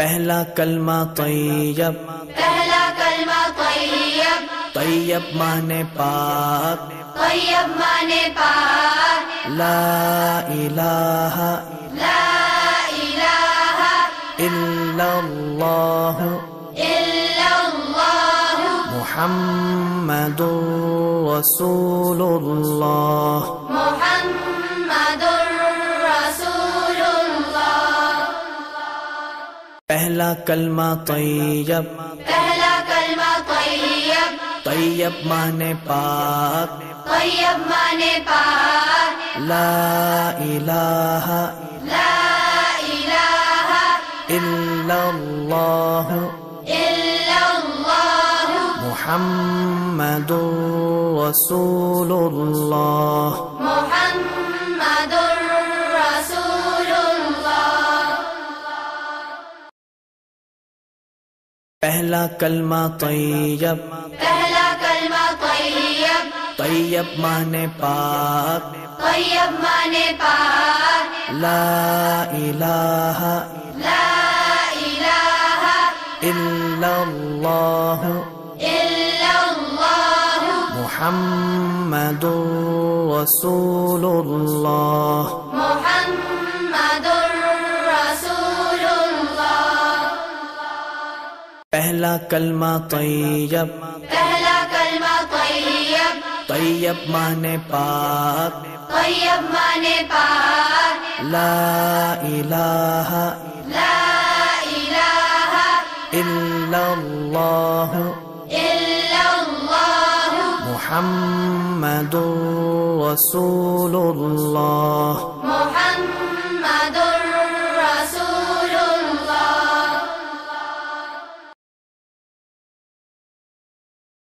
پہلا کلمہ طیب، پہلا کلمہ طیب، طیب مانے پاک، طیب مانے پاک، لا الہ لا الہ الا اللہ الا اللہ محمد رسول اللہ۔ محمد رسول اللہ۔ پہلا کلمہ طیب، پہلا کلمہ طیب، طیب مانے پاک، طیب مانے پاک، لا الہ لا الہ الا اللہ الا اللہ محمد رسول اللہ۔ محمد رسول اللہ۔ پہلا کلمہ طیب، پہلا کلمہ طیب، طیب مانے پاک، طیب مانے پاک، لا الہ لا الہ الا اللہ الا اللہ محمد رسول اللہ۔ محمد رسول اللہ۔ پہلا کلمہ طیب، پہلا کلمہ طیب، طیب مانے پاک، طیب مانے پاک، لا الہ لا الہ الا اللہ الا اللہ محمد رسول اللہ۔